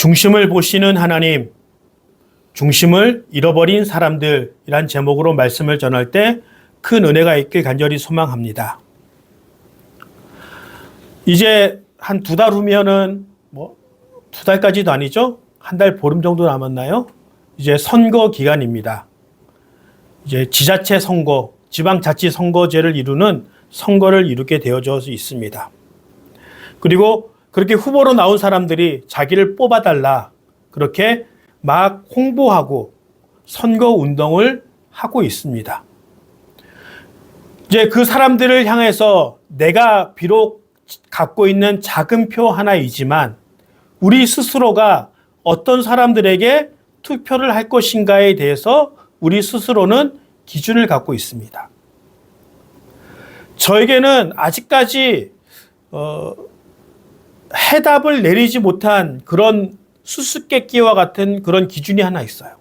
중심을 보시는 하나님, 중심을 잃어버린 사람들이란 제목으로 말씀을 전할 때 큰 은혜가 있길 간절히 소망합니다. 이제 한 2달 후면은 2달까지도 아니죠? 1달 보름 정도 남았나요? 이제 선거 기간입니다. 이제 지자체 선거, 지방자치 선거제를 이루는 선거를 이루게 되어져 있습니다. 그리고 그렇게 후보로 나온 사람들이 자기를 뽑아달라 그렇게 막 홍보하고 선거 운동을 하고 있습니다. 이제 그 사람들을 향해서 내가 비록 갖고 있는 작은 표 하나이지만 우리 스스로가 어떤 사람들에게 투표를 할 것인가에 대해서 우리 스스로는 기준을 갖고 있습니다. 저에게는 아직까지 해답을 내리지 못한 그런 수수께끼와 같은 그런 기준이 하나 있어요.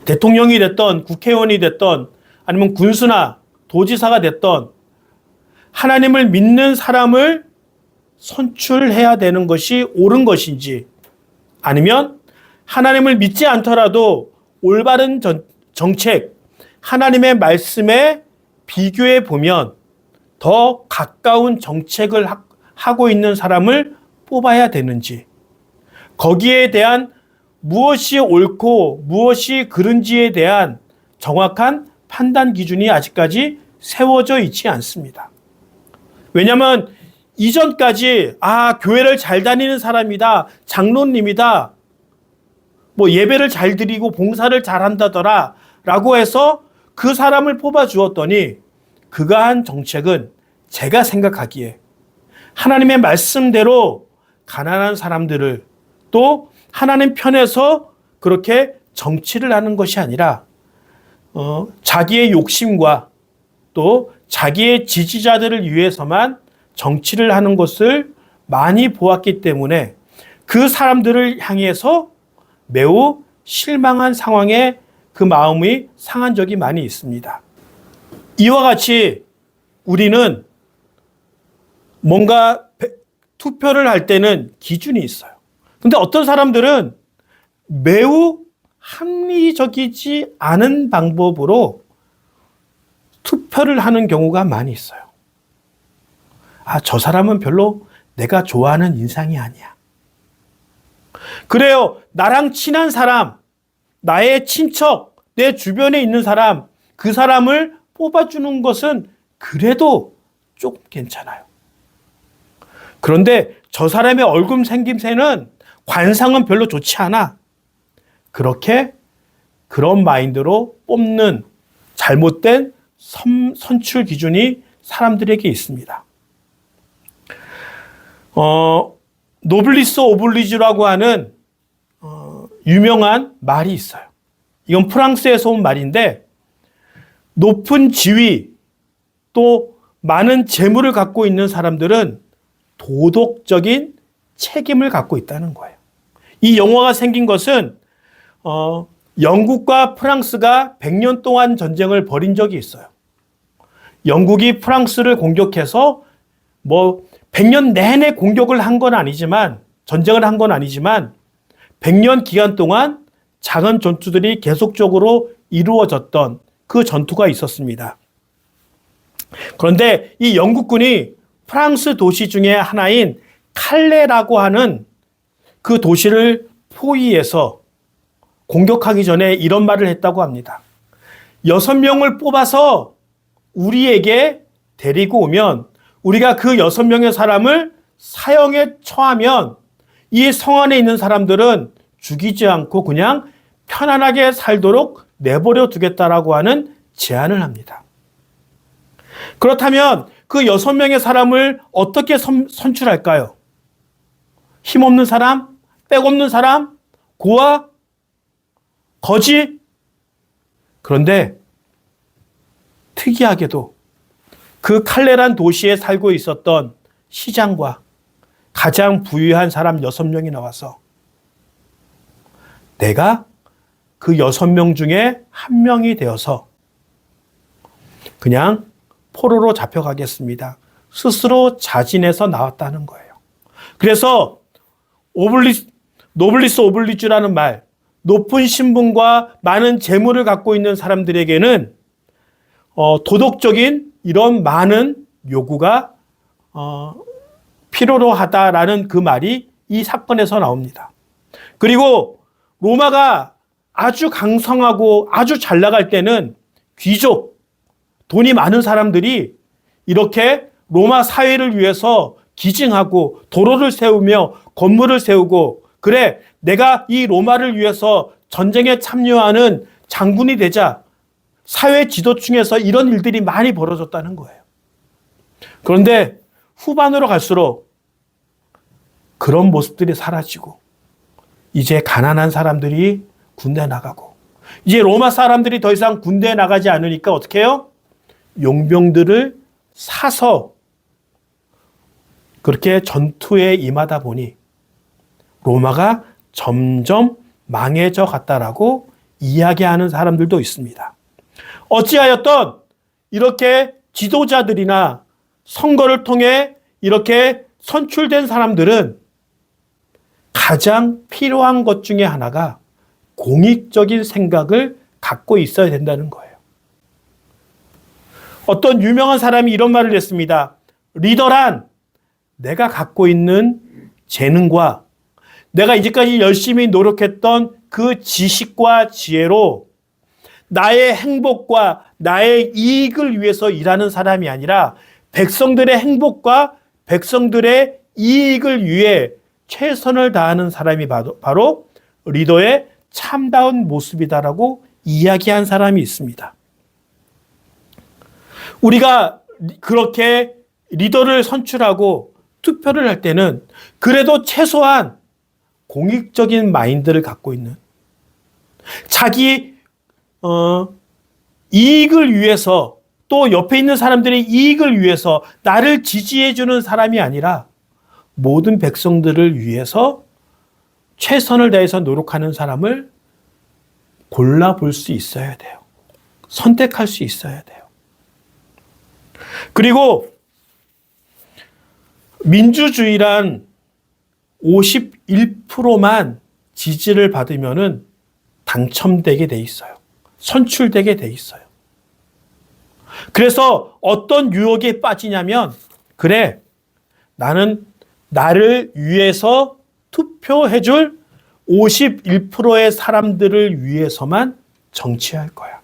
대통령이 됐던 국회의원이 됐던 아니면 군수나 도지사가 됐던 하나님을 믿는 사람을 선출해야 되는 것이 옳은 것인지 아니면 하나님을 믿지 않더라도 올바른 정책, 하나님의 말씀에 비교해 보면 더 가까운 정책을 하고 있는 사람을 뽑아야 되는지 거기에 대한 무엇이 옳고 무엇이 그른지에 대한 정확한 판단 기준이 아직까지 세워져 있지 않습니다. 왜냐하면 이전까지 교회를 잘 다니는 사람이다, 장로님이다, 예배를 잘 드리고 봉사를 잘 한다더라 라고 해서 그 사람을 뽑아 주었더니 그가 한 정책은 제가 생각하기에 하나님의 말씀대로 가난한 사람들을 또 하나님 편에서 그렇게 정치를 하는 것이 아니라 자기의 욕심과 또 자기의 지지자들을 위해서만 정치를 하는 것을 많이 보았기 때문에 그 사람들을 향해서 매우 실망한 상황에 그 마음이 상한 적이 많이 있습니다. 이와 같이 우리는 뭔가 투표를 할 때는 기준이 있어요. 근데 어떤 사람들은 매우 합리적이지 않은 방법으로 투표를 하는 경우가 많이 있어요. 저 사람은 별로 내가 좋아하는 인상이 아니야. 그래요. 나랑 친한 사람, 나의 친척, 내 주변에 있는 사람, 그 사람을 뽑아주는 것은 그래도 조금 괜찮아요. 그런데 저 사람의 얼굴 생김새는 관상은 별로 좋지 않아. 그렇게 그런 마인드로 뽑는 잘못된 선출 기준이 사람들에게 있습니다. 노블리스 오블리주라고 하는 유명한 말이 있어요. 이건 프랑스에서 온 말인데 높은 지위 또 많은 재물을 갖고 있는 사람들은 도덕적인 책임을 갖고 있다는 거예요. 이 영화가 생긴 것은 영국과 프랑스가 100년 동안 전쟁을 벌인 적이 있어요. 영국이 프랑스를 공격해서 100년 내내 공격을 한 건 아니지만 전쟁을 한 건 아니지만 100년 기간 동안 작은 전투들이 계속적으로 이루어졌던 그 전투가 있었습니다. 그런데 이 영국군이 프랑스 도시 중에 하나인 칼레라고 하는 그 도시를 포위해서 공격하기 전에 이런 말을 했다고 합니다. 6명을 뽑아서 우리에게 데리고 오면 우리가 그 6명의 사람을 사형에 처하면 이 성 안에 있는 사람들은 죽이지 않고 그냥 편안하게 살도록 내버려 두겠다라고 하는 제안을 합니다. 그렇다면 그 6명의 사람을 어떻게 선출할까요? 힘없는 사람? 빽없는 사람? 고아? 거지? 그런데 특이하게도 그 칼레란 도시에 살고 있었던 시장과 가장 부유한 사람 6명이 나와서 내가 그 6명 중에 한 명이 되어서 그냥 포로로 잡혀가겠습니다. 스스로 자진해서 나왔다는 거예요. 그래서 노블리스 오블리주라는 말, 높은 신분과 많은 재물을 갖고 있는 사람들에게는 도덕적인 이런 많은 요구가 필요로 하다라는 그 말이 이 사건에서 나옵니다. 그리고 로마가 아주 강성하고 아주 잘 나갈 때는 귀족, 돈이 많은 사람들이 이렇게 로마 사회를 위해서 기증하고 도로를 세우며 건물을 세우고, 그래, 내가 이 로마를 위해서 전쟁에 참여하는 장군이 되자, 사회 지도층에서 이런 일들이 많이 벌어졌다는 거예요. 그런데 후반으로 갈수록 그런 모습들이 사라지고 이제 가난한 사람들이 군대 나가고, 이제 로마 사람들이 더 이상 군대에 나가지 않으니까 어떻게 해요? 용병들을 사서 그렇게 전투에 임하다 보니 로마가 점점 망해져 갔다라고 이야기하는 사람들도 있습니다. 어찌하였던 이렇게 지도자들이나 선거를 통해 이렇게 선출된 사람들은 가장 필요한 것 중에 하나가 공익적인 생각을 갖고 있어야 된다는 거예요. 어떤 유명한 사람이 이런 말을 했습니다. 리더란 내가 갖고 있는 재능과 내가 이제까지 열심히 노력했던 그 지식과 지혜로 나의 행복과 나의 이익을 위해서 일하는 사람이 아니라 백성들의 행복과 백성들의 이익을 위해 최선을 다하는 사람이 바로 리더의 참다운 모습이다라고 이야기한 사람이 있습니다. 우리가 그렇게 리더를 선출하고 투표를 할 때는 그래도 최소한 공익적인 마인드를 갖고 있는, 자기 이익을 위해서, 또 옆에 있는 사람들의 이익을 위해서 나를 지지해 주는 사람이 아니라 모든 백성들을 위해서 최선을 다해서 노력하는 사람을 골라볼 수 있어야 돼요. 선택할 수 있어야 돼요. 그리고 민주주의란 51%만 지지를 받으면은 당첨되게 돼 있어요. 선출되게 돼 있어요. 그래서 어떤 유혹에 빠지냐면, 그래, 나는 나를 위해서 투표해줄 51%의 사람들을 위해서만 정치할 거야.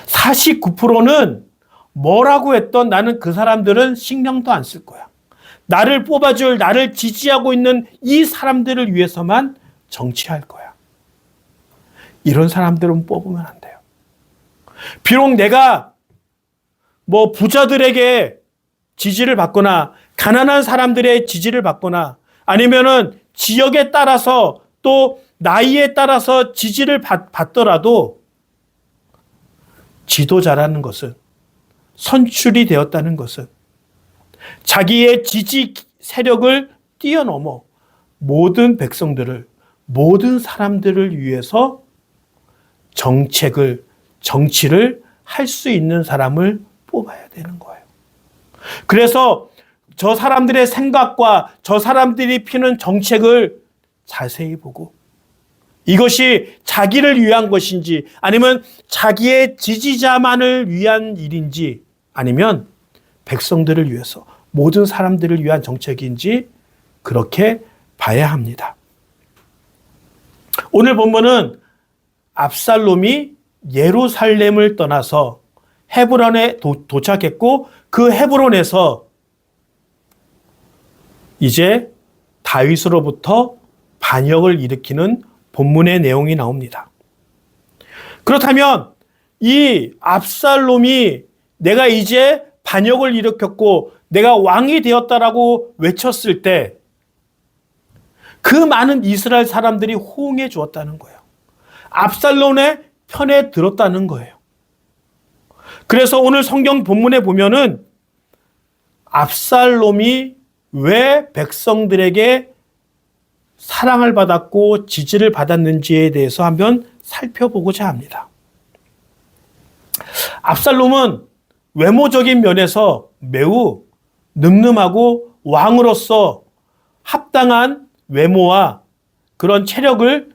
49%는 뭐라고 했던 나는 그 사람들은 신경도 안 쓸 거야. 나를 뽑아줄, 나를 지지하고 있는 이 사람들을 위해서만 정치할 거야. 이런 사람들은 뽑으면 안 돼요. 비록 내가 부자들에게 지지를 받거나 가난한 사람들의 지지를 받거나 아니면은 지역에 따라서 또 나이에 따라서 지지를 받더라도 지도자라는 것은, 선출이 되었다는 것은 자기의 지지 세력을 뛰어넘어 모든 백성들을, 모든 사람들을 위해서 정치를 할 수 있는 사람을 뽑아야 되는 거예요. 그래서 저 사람들의 생각과 저 사람들이 피는 정책을 자세히 보고 이것이 자기를 위한 것인지 아니면 자기의 지지자만을 위한 일인지 아니면 백성들을 위해서 모든 사람들을 위한 정책인지 그렇게 봐야 합니다. 오늘 본문은 압살롬이 예루살렘을 떠나서 헤브론에 도착했고 그 헤브론에서 이제 다윗으로부터 반역을 일으키는 본문의 내용이 나옵니다. 그렇다면 이 압살롬이 내가 이제 반역을 일으켰고 내가 왕이 되었다라고 외쳤을 때 그 많은 이스라엘 사람들이 호응해 주었다는 거예요. 압살롬의 편에 들었다는 거예요. 그래서 오늘 성경 본문에 보면은 압살롬이 왜 백성들에게 사랑을 받았고 지지를 받았는지에 대해서 한번 살펴보고자 합니다. 압살롬은 외모적인 면에서 매우 늠름하고 왕으로서 합당한 외모와 그런 체력을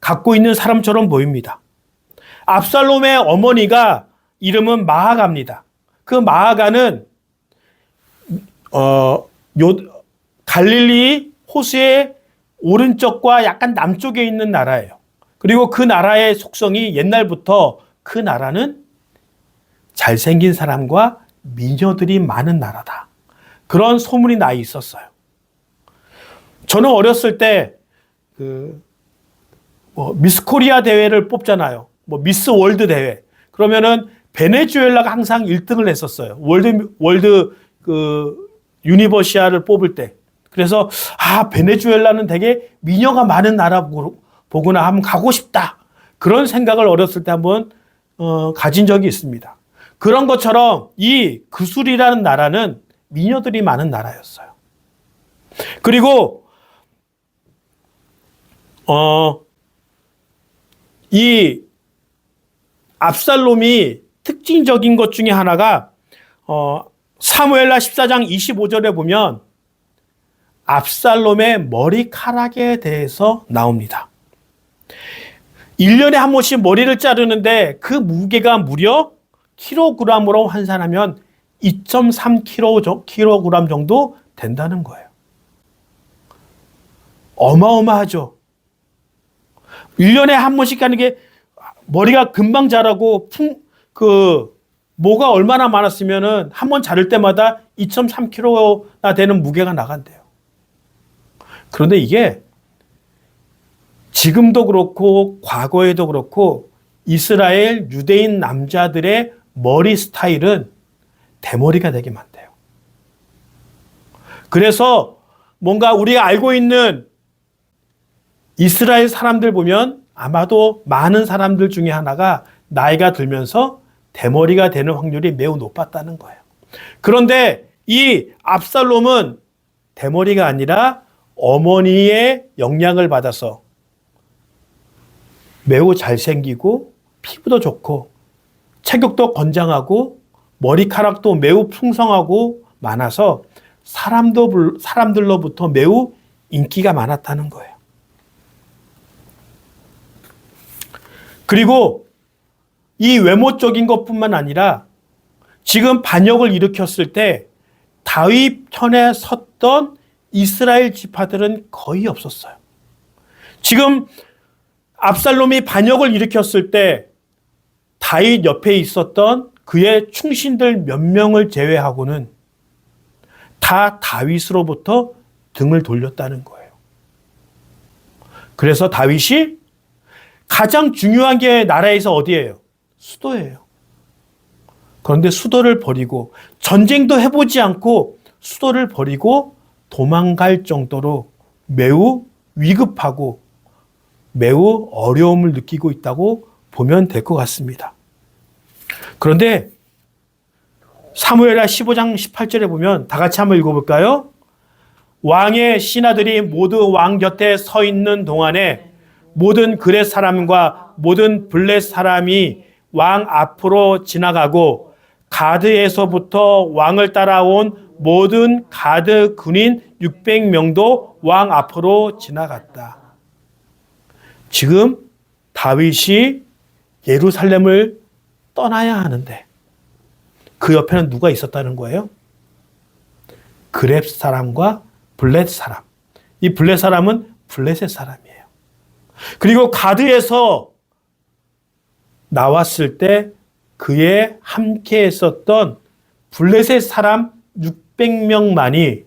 갖고 있는 사람처럼 보입니다. 압살롬의 어머니가 이름은 마아가입니다. 그 마아가는 갈릴리 호수의 오른쪽과 약간 남쪽에 있는 나라예요. 그리고 그 나라의 속성이 옛날부터 그 나라는 잘생긴 사람과 미녀들이 많은 나라다. 그런 소문이 나 있었어요. 저는 어렸을 때 미스 코리아 대회를 뽑잖아요. 미스 월드 대회. 그러면은 베네수엘라가 항상 1등을 했었어요. 월드 유니버시아를 뽑을 때. 그래서 베네수엘라는 되게 미녀가 많은 나라 보구나 한번 가고 싶다. 그런 생각을 어렸을 때 한번 가진 적이 있습니다. 그런 것처럼 이 그술이라는 나라는 미녀들이 많은 나라였어요. 그리고 이 압살롬이 특징적인 것 중에 하나가 사무엘하 14장 25절에 보면 압살롬의 머리카락에 대해서 나옵니다. 1년에 한 번씩 머리를 자르는데 그 무게가 무려 킬로그램으로 환산하면 2.3kg 정도 된다는 거예요. 어마어마하죠. 1년에 한 번씩 하는 게 머리가 금방 자라고 모가 얼마나 많았으면은 한 번 자를 때마다 2.3kg나 되는 무게가 나간대요. 그런데 이게 지금도 그렇고 과거에도 그렇고 이스라엘 유대인 남자들의 머리 스타일은 대머리가 되게 많대요. 그래서 뭔가 우리가 알고 있는 이스라엘 사람들 보면 아마도 많은 사람들 중에 하나가 나이가 들면서 대머리가 되는 확률이 매우 높았다는 거예요. 그런데 이 압살롬은 대머리가 아니라 어머니의 영향을 받아서 매우 잘생기고 피부도 좋고 체격도 건장하고 머리카락도 매우 풍성하고 많아서 사람들로부터 매우 인기가 많았다는 거예요. 그리고 이 외모적인 것뿐만 아니라 지금 반역을 일으켰을 때 다윗 편에 섰던 이스라엘 지파들은 거의 없었어요. 지금 압살롬이 반역을 일으켰을 때 다윗 옆에 있었던 그의 충신들 몇 명을 제외하고는 다 다윗으로부터 등을 돌렸다는 거예요. 그래서 다윗이 가장 중요한 게 나라에서 어디예요? 수도예요. 그런데 수도를 버리고 전쟁도 해보지 않고 수도를 버리고 도망갈 정도로 매우 위급하고 매우 어려움을 느끼고 있다고 보면 될 것 같습니다. 그런데 사무엘하 15장 18절에 보면 다 같이 한번 읽어볼까요? 왕의 신하들이 모두 왕 곁에 서 있는 동안에 모든 그렛 사람과 모든 블렛 사람이 왕 앞으로 지나가고 가드에서부터 왕을 따라온 모든 가드 군인 600명도 왕 앞으로 지나갔다. 지금 다윗이 예루살렘을 떠나야 하는데 그 옆에는 누가 있었다는 거예요? 그렛 사람과 블렛 사람. 이 블렛 사람은 블렛의 사람이에요. 그리고 가드에서 나왔을 때 그에 함께 했었던 블렛의 사람 600명만이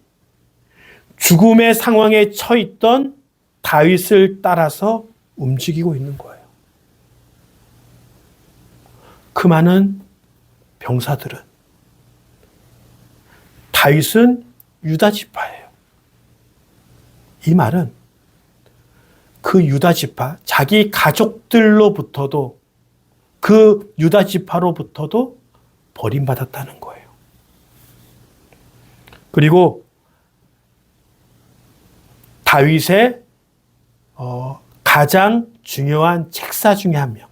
죽음의 상황에 처했던 다윗을 따라서 움직이고 있는 거예요. 그 많은 병사들은 다윗은 유다 지파예요. 이 말은 그 유다 지파, 자기 가족들로부터도 그 유다 지파로부터도 버림받았다는 거예요. 그리고 다윗의 가장 중요한 책사 중에 한 명.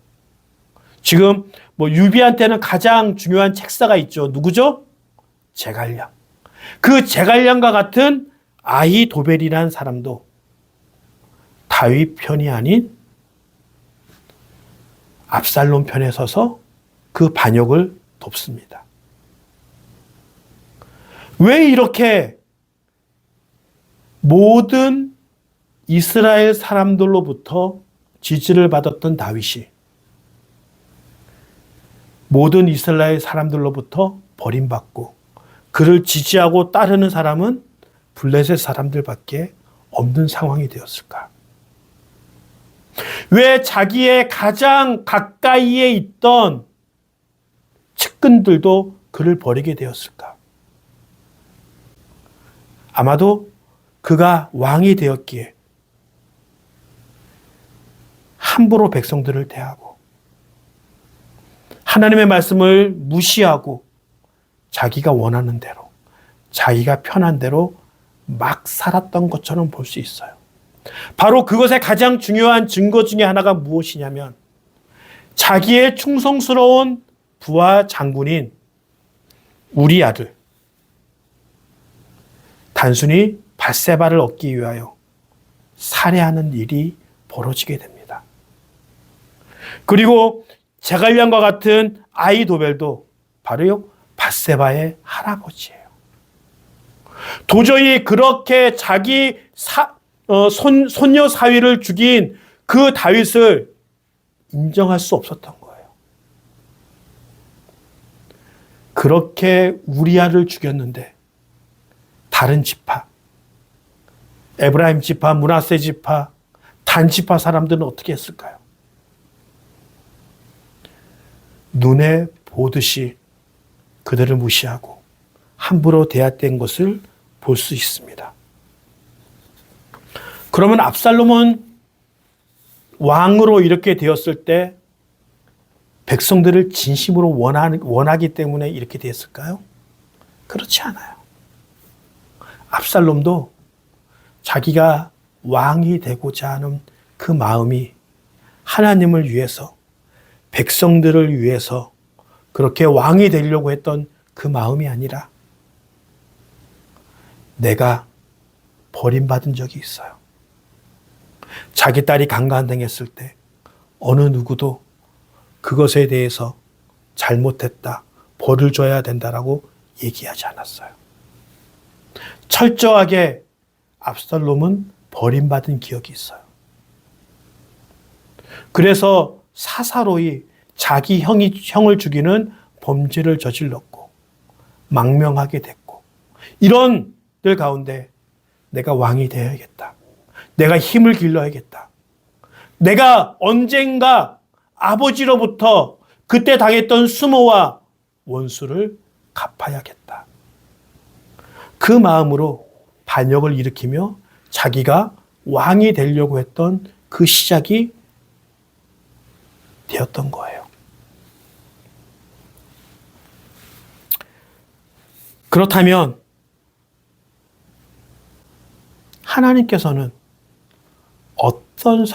지금 유비한테는 가장 중요한 책사가 있죠. 누구죠? 제갈량. 그 제갈량과 같은 아히도벨이라는 사람도 다윗 편이 아닌 압살롬 편에 서서 그 반역을 돕습니다. 왜 이렇게 모든 이스라엘 사람들로부터 지지를 받았던 다윗이 모든 이스라엘 사람들로부터 버림받고 그를 지지하고 따르는 사람은 블레셋 사람들밖에 없는 상황이 되었을까? 왜 자기의 가장 가까이에 있던 측근들도 그를 버리게 되었을까? 아마도 그가 왕이 되었기에 함부로 백성들을 대하고 하나님의 말씀을 무시하고 자기가 원하는 대로, 자기가 편한 대로 막 살았던 것처럼 볼 수 있어요. 바로 그것의 가장 중요한 증거 중에 하나가 무엇이냐면 자기의 충성스러운 부하 장군인 우리아를 단순히 밧세바를 얻기 위하여 살해하는 일이 벌어지게 됩니다. 그리고 제갈량과 같은 아히도벨도 바로 밧세바의 할아버지예요. 도저히 그렇게 자기 손녀 사위를 죽인 그 다윗을 인정할 수 없었던 거예요. 그렇게 우리아를 죽였는데 다른 지파, 에브라임 지파, 므낫세 지파, 단 지파 사람들은 어떻게 했을까요? 눈에 보듯이 그들을 무시하고 함부로 대하된 것을 볼 수 있습니다. 그러면 압살롬은 왕으로 이렇게 되었을 때 백성들을 진심으로 원하기 때문에 이렇게 되었을까요? 그렇지 않아요. 압살롬도 자기가 왕이 되고자 하는 그 마음이 하나님을 위해서, 백성들을 위해서 그렇게 왕이 되려고 했던 그 마음이 아니라 내가 버림받은 적이 있어요. 자기 딸이 강간당했을 때 어느 누구도 그것에 대해서 잘못했다, 벌을 줘야 된다라고 얘기하지 않았어요. 철저하게 압살롬은 버림받은 기억이 있어요. 그래서 사사로이 자기 형을 죽이는 범죄를 저질렀고 망명하게 됐고, 이런 들 가운데 내가 왕이 되어야겠다, 내가 힘을 길러야겠다, 내가 언젠가 아버지로부터 그때 당했던 수모와 원수를 갚아야겠다, 그 마음으로 반역을 일으키며 자기가 왕이 되려고 했던 그 시작이 되었던 거예요. 그렇다면 하나님께서는 어떤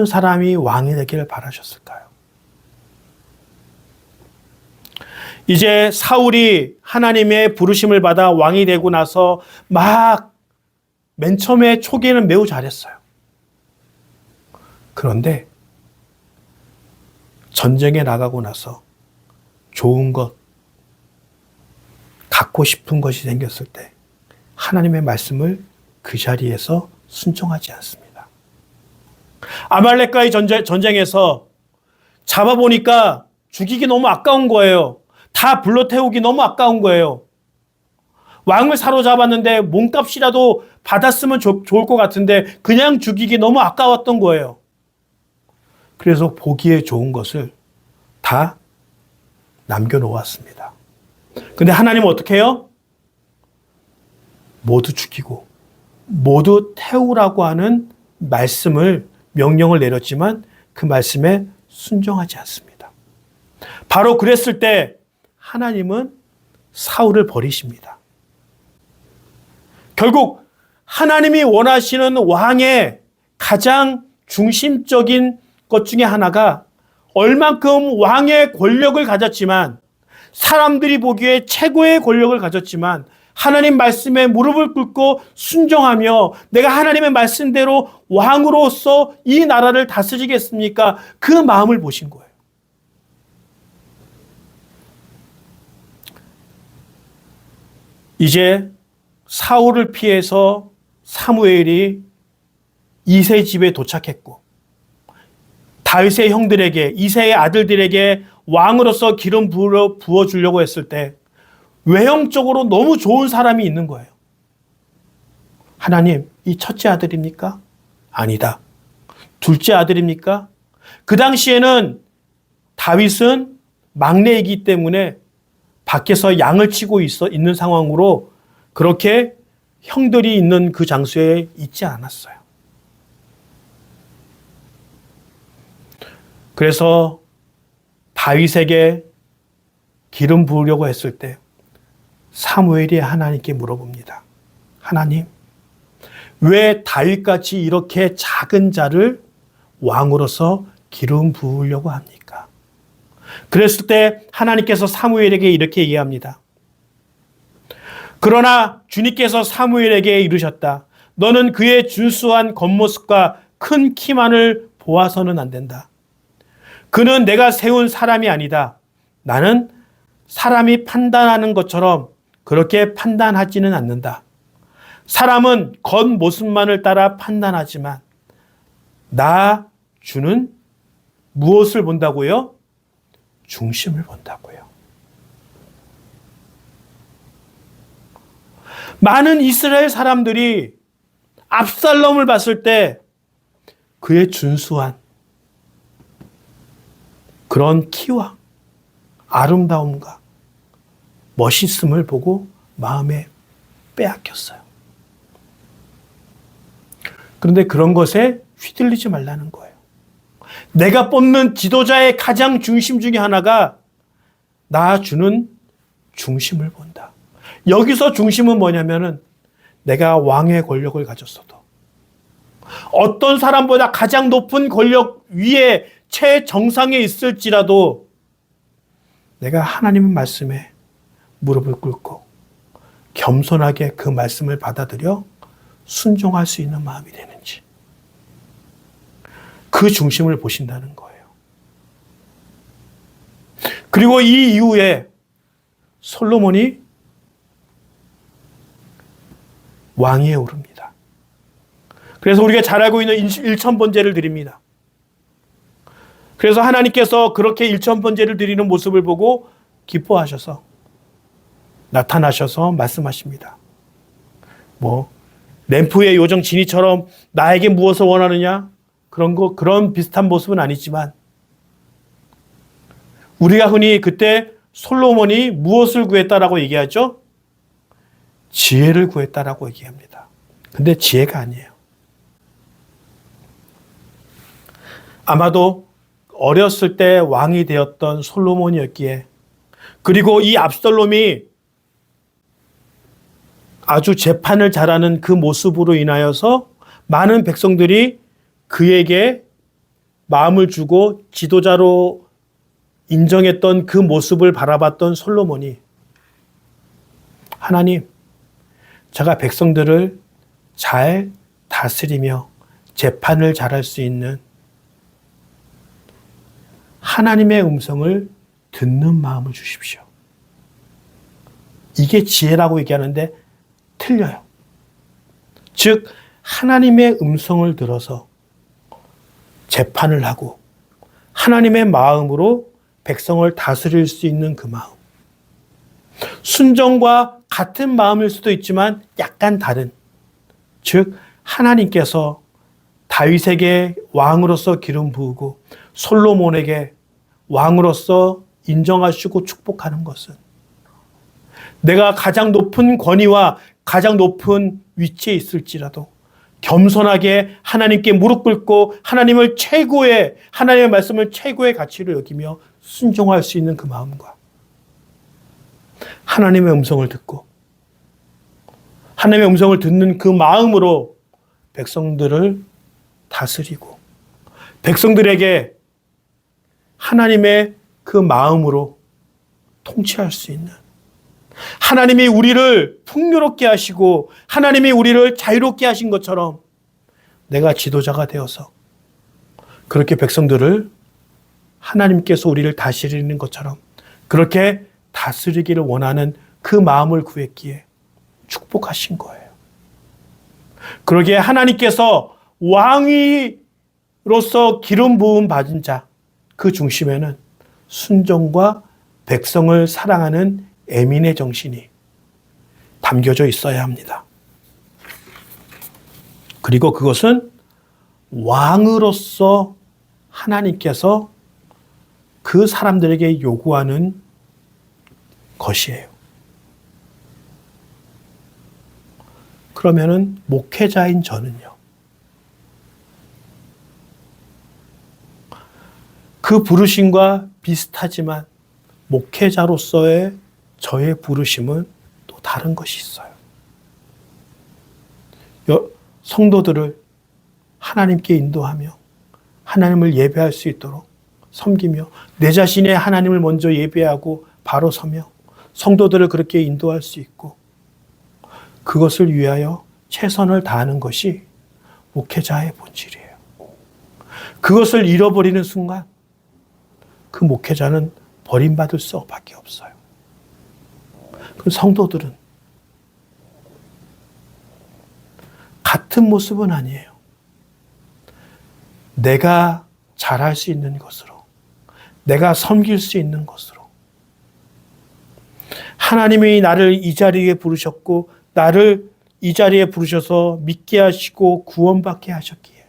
사람이 왕이 되기를 바라셨을까요? 이제 사울이 하나님의 부르심을 받아 왕이 되고 나서 맨 처음에 초기에는 매우 잘했어요. 그런데 전쟁에 나가고 나서 좋은 것, 갖고 싶은 것이 생겼을 때 하나님의 말씀을 그 자리에서 순종하지 않습니다. 아말렉과의 전쟁에서 잡아보니까 죽이기 너무 아까운 거예요. 다 불러태우기 너무 아까운 거예요. 왕을 사로잡았는데 몸값이라도 받았으면 좋을 것 같은데 그냥 죽이기 너무 아까웠던 거예요. 그래서 보기에 좋은 것을 다 남겨놓았습니다. 근데 하나님은 어떻게 해요? 모두 죽이고 모두 태우라고 하는 명령을 내렸지만 그 말씀에 순종하지 않습니다. 바로 그랬을 때 하나님은 사울을 버리십니다. 결국 하나님이 원하시는 왕의 가장 중심적인 것 중에 하나가 얼만큼 왕의 권력을 가졌지만, 사람들이 보기에 최고의 권력을 가졌지만 하나님 말씀에 무릎을 꿇고 순종하며 내가 하나님의 말씀대로 왕으로서 이 나라를 다스리겠습니까? 그 마음을 보신 거예요. 이제 사울을 피해서 사무엘이 이세 집에 도착했고 다윗의 형들에게, 이세의 아들들에게 왕으로서 기름 부어주려고 했을 때 외형적으로 너무 좋은 사람이 있는 거예요. 하나님, 이 첫째 아들입니까? 아니다. 둘째 아들입니까? 그 당시에는 다윗은 막내이기 때문에 밖에서 양을 치고 있는 상황으로 그렇게 형들이 있는 그 장소에 있지 않았어요. 그래서 다윗에게 기름 부으려고 했을 때 사무엘이 하나님께 물어봅니다. 하나님, 왜 다윗같이 이렇게 작은 자를 왕으로서 기름 부으려고 합니까? 그랬을 때 하나님께서 사무엘에게 이렇게 얘기합니다. 그러나 주님께서 사무엘에게 이르셨다. 너는 그의 준수한 겉모습과 큰 키만을 보아서는 안 된다. 그는 내가 세운 사람이 아니다. 나는 사람이 판단하는 것처럼 그렇게 판단하지는 않는다. 사람은 겉모습만을 따라 판단하지만 나 주는 무엇을 본다고요? 중심을 본다고요. 많은 이스라엘 사람들이 압살롬을 봤을 때 그의 준수한 그런 키와 아름다움과 멋있음을 보고 마음에 빼앗겼어요. 그런데 그런 것에 휘둘리지 말라는 거예요. 내가 뽑는 지도자의 가장 중심 중에 하나가 나 주는 중심을 본다. 여기서 중심은 뭐냐면은 내가 왕의 권력을 가졌어도 어떤 사람보다 가장 높은 권력 위에 최정상에 있을지라도 내가 하나님의 말씀에 무릎을 꿇고 겸손하게 그 말씀을 받아들여 순종할 수 있는 마음이 되는지 그 중심을 보신다는 거예요. 그리고 이 이후에 솔로몬이 왕위에 오릅니다. 그래서 우리가 잘 알고 있는 일천번제를 드립니다. 그래서 하나님께서 그렇게 일천번제를 드리는 모습을 보고 기뻐하셔서 나타나셔서 말씀하십니다. 램프의 요정 지니처럼 나에게 무엇을 원하느냐? 그런 비슷한 모습은 아니지만 우리가 흔히 그때 솔로몬이 무엇을 구했다라고 얘기하죠? 지혜를 구했다라고 얘기합니다. 근데 지혜가 아니에요. 아마도 어렸을 때 왕이 되었던 솔로몬이었기에 그리고 이 압살롬이 아주 재판을 잘하는 그 모습으로 인하여서 많은 백성들이 그에게 마음을 주고 지도자로 인정했던 그 모습을 바라봤던 솔로몬이 하나님, 제가 백성들을 잘 다스리며 재판을 잘할 수 있는 하나님의 음성을 듣는 마음을 주십시오. 이게 지혜라고 얘기하는데 틀려요. 즉 하나님의 음성을 들어서 재판을 하고 하나님의 마음으로 백성을 다스릴 수 있는 그 마음. 순종과 같은 마음일 수도 있지만 약간 다른. 즉 하나님께서 다윗에게 왕으로서 기름 부으고 솔로몬에게 왕으로서 인정하시고 축복하는 것은 내가 가장 높은 권위와 가장 높은 위치에 있을지라도 겸손하게 하나님께 무릎 꿇고 하나님의 말씀을 최고의 가치로 여기며 순종할 수 있는 그 마음과 하나님의 음성을 듣고 하나님의 음성을 듣는 그 마음으로 백성들을 다스리고 백성들에게 하나님의 그 마음으로 통치할 수 있는 하나님이 우리를 풍요롭게 하시고 하나님이 우리를 자유롭게 하신 것처럼 내가 지도자가 되어서 그렇게 백성들을 하나님께서 우리를 다스리는 것처럼 그렇게 다스리기를 원하는 그 마음을 구했기에 축복하신 거예요. 그러기에 하나님께서 왕위로서 기름 부음 받은 자, 그 중심에는 순종과 백성을 사랑하는 애민의 정신이 담겨져 있어야 합니다. 그리고 그것은 왕으로서 하나님께서 그 사람들에게 요구하는 것이에요. 그러면은 목회자인 저는요, 그 부르심과 비슷하지만 목회자로서의 저의 부르심은 또 다른 것이 있어요. 성도들을 하나님께 인도하며 하나님을 예배할 수 있도록 섬기며 내 자신의 하나님을 먼저 예배하고 바로 서며 성도들을 그렇게 인도할 수 있고 그것을 위하여 최선을 다하는 것이 목회자의 본질이에요. 그것을 잃어버리는 순간 그 목회자는 버림받을 수밖에 없어요. 그 성도들은 같은 모습은 아니에요. 내가 잘할 수 있는 것으로, 내가 섬길 수 있는 것으로, 하나님이 나를 이 자리에 부르셨고 나를 이 자리에 부르셔서 믿게 하시고 구원받게 하셨기에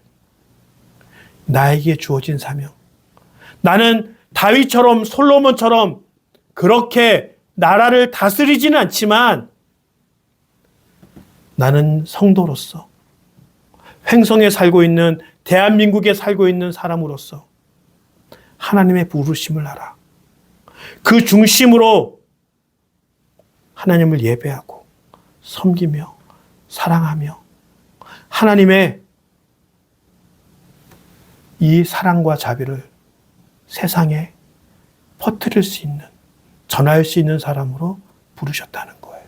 나에게 주어진 사명, 나는 다윗처럼 솔로몬처럼 그렇게 나라를 다스리지는 않지만 나는 성도로서 횡성에 살고 있는 대한민국에 살고 있는 사람으로서 하나님의 부르심을 알아. 그 중심으로 하나님을 예배하고 섬기며 사랑하며 하나님의 이 사랑과 자비를 세상에 퍼뜨릴 수 있는, 전할 수 있는 사람으로 부르셨다는 거예요.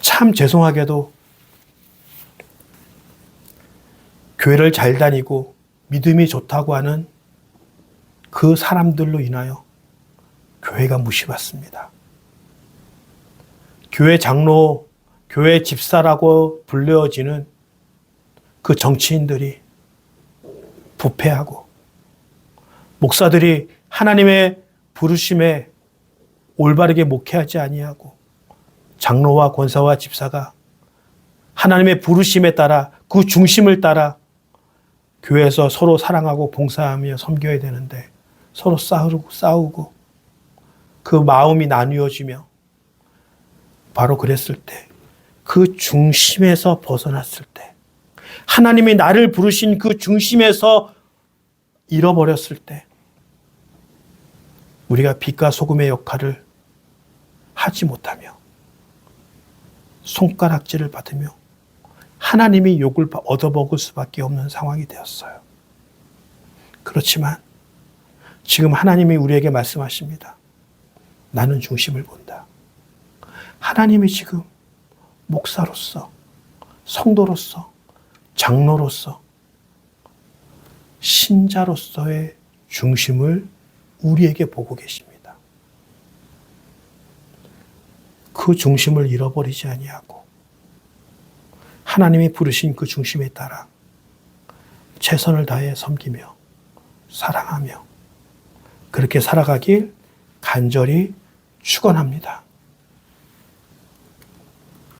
참 죄송하게도 교회를 잘 다니고 믿음이 좋다고 하는 그 사람들로 인하여 교회가 무시받습니다. 교회 장로, 교회 집사라고 불려지는 그 정치인들이 부패하고 목사들이 하나님의 부르심에 올바르게 목회하지 아니하고 장로와 권사와 집사가 하나님의 부르심에 따라 그 중심을 따라 교회에서 서로 사랑하고 봉사하며 섬겨야 되는데 서로 싸우고 그 마음이 나뉘어지며 바로 그랬을 때, 그 중심에서 벗어났을 때, 하나님이 나를 부르신 그 중심에서 잃어버렸을 때 우리가 빛과 소금의 역할을 하지 못하며 손가락질을 받으며 하나님이 욕을 얻어먹을 수밖에 없는 상황이 되었어요. 그렇지만 지금 하나님이 우리에게 말씀하십니다. 나는 중심을 본다. 하나님이 지금 목사로서, 성도로서, 장로로서, 신자로서의 중심을 우리에게 보고 계십니다. 그 중심을 잃어버리지 아니하고 하나님이 부르신 그 중심에 따라 최선을 다해 섬기며 사랑하며 그렇게 살아가길 간절히 축원합니다.